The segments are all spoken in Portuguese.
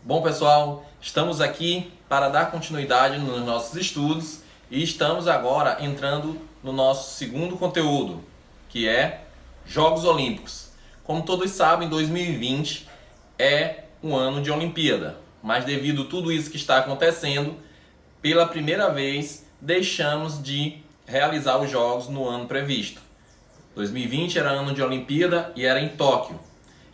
Bom pessoal, estamos aqui para dar continuidade nos nossos estudos e estamos agora entrando no nosso segundo conteúdo, que é Jogos Olímpicos. Como todos sabem, 2020 é um ano de Olimpíada, mas devido a tudo isso que está acontecendo, pela primeira vez deixamos de realizar os Jogos no ano previsto. 2020 era ano de Olimpíada e era em Tóquio.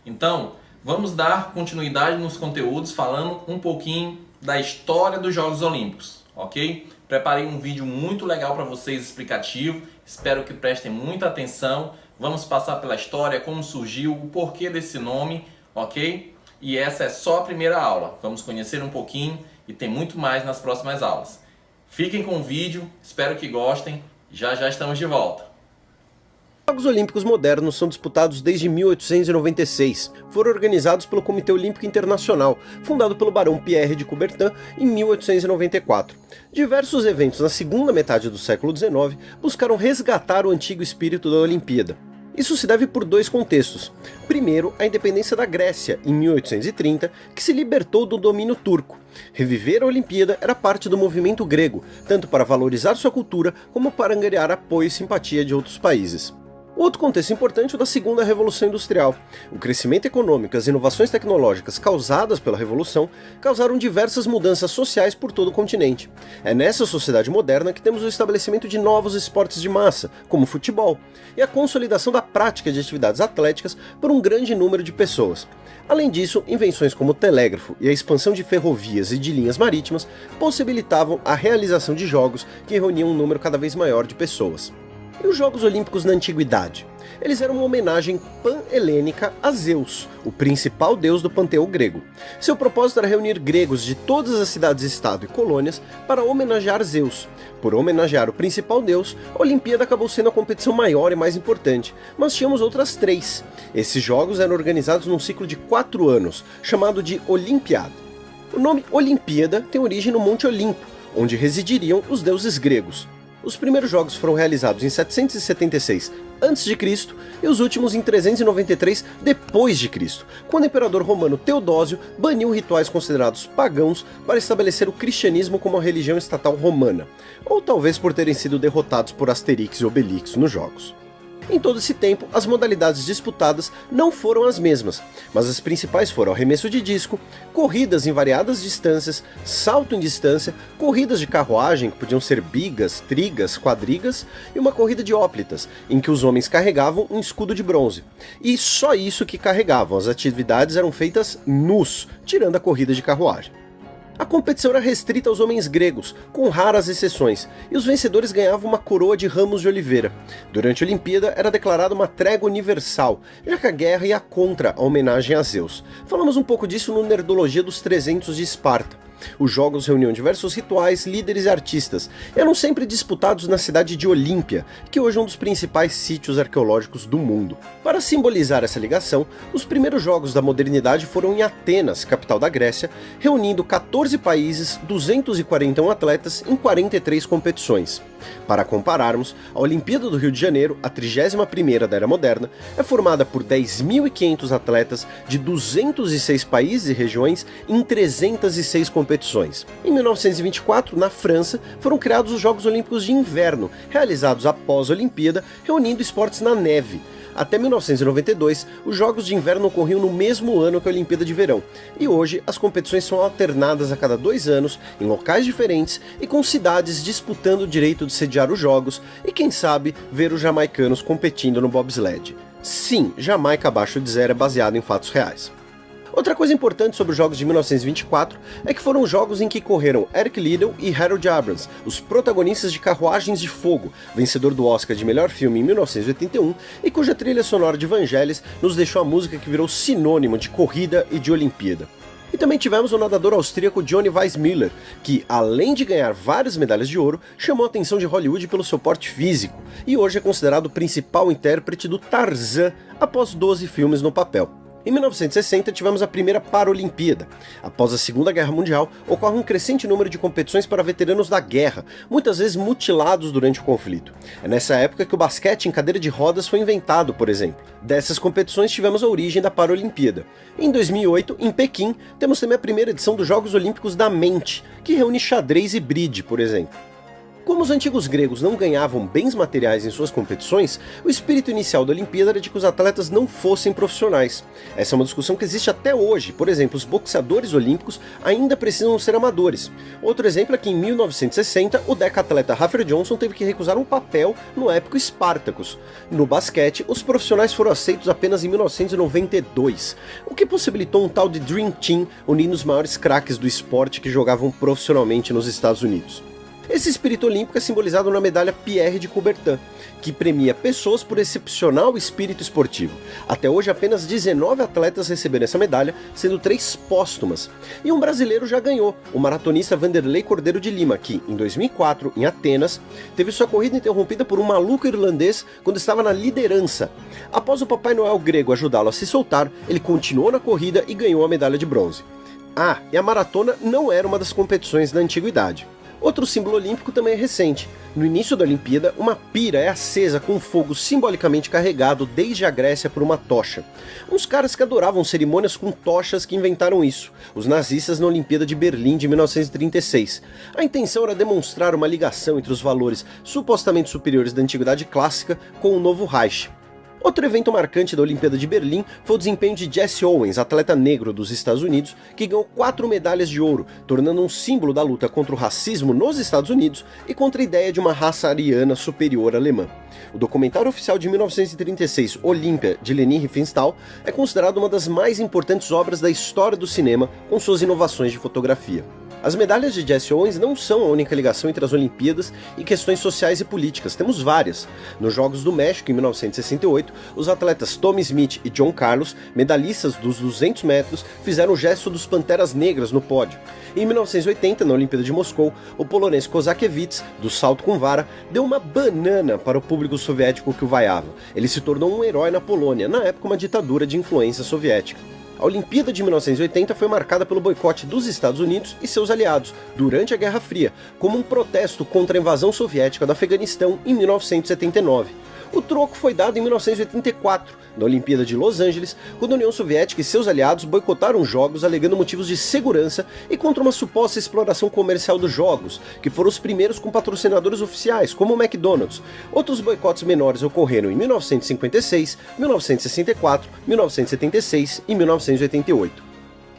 Então, vamos dar continuidade nos conteúdos falando um pouquinho da história dos Jogos Olímpicos, ok? Preparei um vídeo muito legal para vocês, explicativo, espero que prestem muita atenção. Vamos passar pela história, como surgiu, o porquê desse nome, ok? E essa é só a primeira aula, vamos conhecer um pouquinho e tem muito mais nas próximas aulas. Fiquem com o vídeo, espero que gostem, já estamos de volta. Os Jogos Olímpicos modernos são disputados desde 1896. Foram organizados pelo Comitê Olímpico Internacional, fundado pelo Barão Pierre de Coubertin em 1894. Diversos eventos na segunda metade do século XIX buscaram resgatar o antigo espírito da Olimpíada. Isso se deve por dois contextos. Primeiro, a independência da Grécia, em 1830, que se libertou do domínio turco. Reviver a Olimpíada era parte do movimento grego, tanto para valorizar sua cultura como para angariar apoio e simpatia de outros países. Outro contexto importante é o da segunda Revolução Industrial. O crescimento econômico e as inovações tecnológicas causadas pela Revolução causaram diversas mudanças sociais por todo o continente. É nessa sociedade moderna que temos o estabelecimento de novos esportes de massa, como o futebol, e a consolidação da prática de atividades atléticas por um grande número de pessoas. Além disso, invenções como o telégrafo e a expansão de ferrovias e de linhas marítimas possibilitavam a realização de jogos que reuniam um número cada vez maior de pessoas. E os Jogos Olímpicos na Antiguidade? Eles eram uma homenagem pan-helênica a Zeus, o principal deus do panteão grego. Seu propósito era reunir gregos de todas as cidades-estado e colônias para homenagear Zeus. Por homenagear o principal deus, a Olimpíada acabou sendo a competição maior e mais importante, mas tínhamos outras três. Esses jogos eram organizados num ciclo de 4 anos, chamado de Olimpiada. O nome Olimpíada tem origem no Monte Olimpo, onde residiriam os deuses gregos. Os primeiros jogos foram realizados em 776 a.C. e os últimos em 393 d.C., quando o imperador romano Teodósio baniu rituais considerados pagãos para estabelecer o cristianismo como a religião estatal romana, ou talvez por terem sido derrotados por Asterix e Obelix nos jogos. Em todo esse tempo, as modalidades disputadas não foram as mesmas, mas as principais foram arremesso de disco, corridas em variadas distâncias, salto em distância, corridas de carruagem, que podiam ser bigas, trigas, quadrigas, e uma corrida de hóplitas, em que os homens carregavam um escudo de bronze. E só isso que carregavam, as atividades eram feitas nus, tirando a corrida de carruagem. A competição era restrita aos homens gregos, com raras exceções, e os vencedores ganhavam uma coroa de ramos de oliveira. Durante a Olimpíada era declarada uma trégua universal, já que a guerra ia contra a homenagem a Zeus. Falamos um pouco disso no Nerdologia dos 300 de Esparta. Os jogos reuniam diversos rituais, líderes e artistas. Eram sempre disputados na cidade de Olímpia, que hoje é um dos principais sítios arqueológicos do mundo. Para simbolizar essa ligação, os primeiros jogos da modernidade foram em Atenas, capital da Grécia, reunindo 14 países, 241 atletas em 43 competições. Para compararmos, a Olimpíada do Rio de Janeiro, a 31ª da Era Moderna, é formada por 10.500 atletas de 206 países e regiões em 306 competições. Em 1924, na França, foram criados os Jogos Olímpicos de Inverno, realizados após a Olimpíada, reunindo esportes na neve. Até 1992, os Jogos de Inverno ocorriam no mesmo ano que a Olimpíada de Verão, e hoje as competições são alternadas a cada 2 anos, em locais diferentes e com cidades disputando o direito de sediar os Jogos e, quem sabe, ver os jamaicanos competindo no bobsled. Sim, Jamaica abaixo de zero é baseado em fatos reais. Outra coisa importante sobre os Jogos de 1924 é que foram jogos em que correram Eric Liddell e Harold Abrams, os protagonistas de Carruagens de Fogo, vencedor do Oscar de melhor filme em 1981 e cuja trilha sonora de Vangelis nos deixou a música que virou sinônimo de corrida e de Olimpíada. E também tivemos o nadador austríaco Johnny Weissmuller, que, além de ganhar várias medalhas de ouro, chamou a atenção de Hollywood pelo seu porte físico, e hoje é considerado o principal intérprete do Tarzan após 12 filmes no papel. Em 1960, tivemos a primeira Paralimpíada. Após a Segunda Guerra Mundial, ocorre um crescente número de competições para veteranos da guerra, muitas vezes mutilados durante o conflito. É nessa época que o basquete em cadeira de rodas foi inventado, por exemplo. Dessas competições tivemos a origem da Paralimpíada. Em 2008, em Pequim, temos também a primeira edição dos Jogos Olímpicos da Mente, que reúne xadrez e bridge, por exemplo. Como os antigos gregos não ganhavam bens materiais em suas competições, o espírito inicial da Olimpíada era de que os atletas não fossem profissionais. Essa é uma discussão que existe até hoje. Por exemplo, os boxeadores olímpicos ainda precisam ser amadores. Outro exemplo é que em 1960, o decatleta Rafer Johnson teve que recusar um papel no épico Spartacus. No basquete, os profissionais foram aceitos apenas em 1992, o que possibilitou um tal de Dream Team unindo os maiores craques do esporte que jogavam profissionalmente nos Estados Unidos. Esse espírito olímpico é simbolizado na medalha Pierre de Coubertin, que premia pessoas por excepcional espírito esportivo. Até hoje, apenas 19 atletas receberam essa medalha, sendo 3 póstumas. E um brasileiro já ganhou, o maratonista Vanderlei Cordeiro de Lima, que, em 2004, em Atenas, teve sua corrida interrompida por um maluco irlandês quando estava na liderança. Após o Papai Noel grego ajudá-lo a se soltar, ele continuou na corrida e ganhou a medalha de bronze. Ah, e a maratona não era uma das competições da antiguidade. Outro símbolo olímpico também é recente. No início da Olimpíada, uma pira é acesa com fogo simbolicamente carregado desde a Grécia por uma tocha. Uns caras que adoravam cerimônias com tochas que inventaram isso, os nazistas na Olimpíada de Berlim de 1936. A intenção era demonstrar uma ligação entre os valores supostamente superiores da antiguidade clássica com o novo Reich. Outro evento marcante da Olimpíada de Berlim foi o desempenho de Jesse Owens, atleta negro dos Estados Unidos, que ganhou 4 medalhas de ouro, tornando um símbolo da luta contra o racismo nos Estados Unidos e contra a ideia de uma raça ariana superior alemã. O documentário oficial de 1936, Olímpia, de Leni Riefenstahl, é considerado uma das mais importantes obras da história do cinema, com suas inovações de fotografia. As medalhas de Jesse Owens não são a única ligação entre as Olimpíadas e questões sociais e políticas, temos várias. Nos Jogos do México, em 1968, os atletas Tommy Smith e John Carlos, medalhistas dos 200 metros, fizeram o gesto dos Panteras Negras no pódio. Em 1980, na Olimpíada de Moscou, o polonês Kozakiewicz, do salto com vara, deu uma banana para o público soviético que o vaiava. Ele se tornou um herói na Polônia, na época uma ditadura de influência soviética. A Olimpíada de 1980 foi marcada pelo boicote dos Estados Unidos e seus aliados durante a Guerra Fria, como um protesto contra a invasão soviética do Afeganistão em 1979. O troco foi dado em 1984, na Olimpíada de Los Angeles, quando a União Soviética e seus aliados boicotaram os Jogos alegando motivos de segurança e contra uma suposta exploração comercial dos Jogos, que foram os primeiros com patrocinadores oficiais, como o McDonald's. Outros boicotes menores ocorreram em 1956, 1964, 1976 e 1988.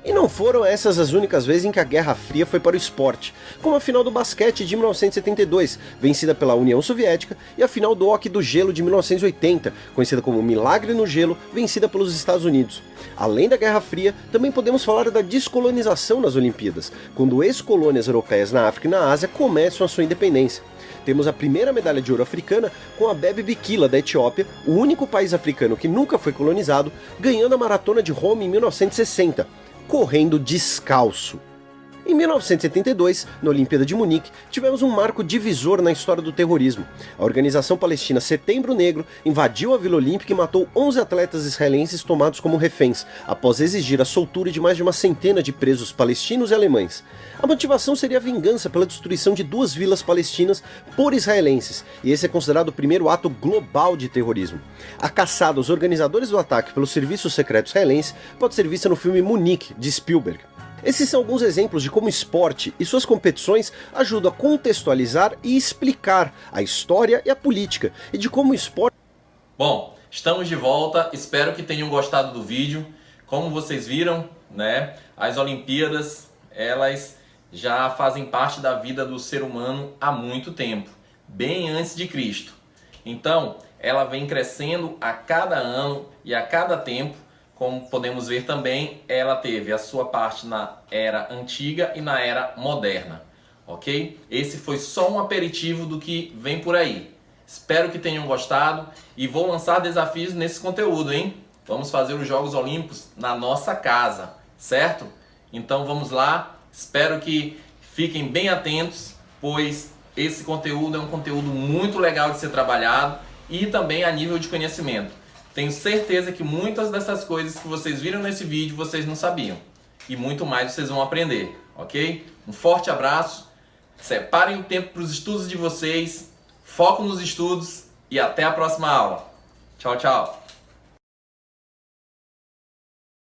E não foram essas as únicas vezes em que a Guerra Fria foi para o esporte, como a final do basquete de 1972, vencida pela União Soviética, e a final do hóquei do gelo de 1980, conhecida como Milagre no Gelo, vencida pelos Estados Unidos. Além da Guerra Fria, também podemos falar da descolonização nas Olimpíadas, quando ex-colônias europeias na África e na Ásia começam a sua independência. Temos a primeira medalha de ouro africana com a Bebe Bikila, da Etiópia, o único país africano que nunca foi colonizado, ganhando a Maratona de Roma em 1960, correndo descalço. Em 1972, na Olimpíada de Munique, tivemos um marco divisor na história do terrorismo. A organização palestina Setembro Negro invadiu a Vila Olímpica e matou 11 atletas israelenses tomados como reféns, após exigir a soltura de mais de uma centena de presos palestinos e alemães. A motivação seria a vingança pela destruição de 2 vilas palestinas por israelenses, e esse é considerado o primeiro ato global de terrorismo. A caçada aos organizadores do ataque pelo serviço secreto israelense pode ser vista no filme Munique, de Spielberg. Esses são alguns exemplos de como o esporte e suas competições ajudam a contextualizar e explicar a história e a política, e de como o esporte... Bom, estamos de volta, espero que tenham gostado do vídeo. Como vocês viram, né, as Olimpíadas, elas já fazem parte da vida do ser humano há muito tempo, bem antes de Cristo. Então, ela vem crescendo a cada ano e a cada tempo. Como podemos ver também, ela teve a sua parte na era antiga e na era moderna, ok? Esse foi só um aperitivo do que vem por aí. Espero que tenham gostado e vou lançar desafios nesse conteúdo, hein? Vamos fazer os Jogos Olímpicos na nossa casa, certo? Então vamos lá, espero que fiquem bem atentos, pois esse conteúdo é um conteúdo muito legal de ser trabalhado e também a nível de conhecimento. Tenho certeza que muitas dessas coisas que vocês viram nesse vídeo vocês não sabiam. E muito mais vocês vão aprender, ok? Um forte abraço, separem o tempo para os estudos de vocês, foco nos estudos e até a próxima aula. Tchau, tchau!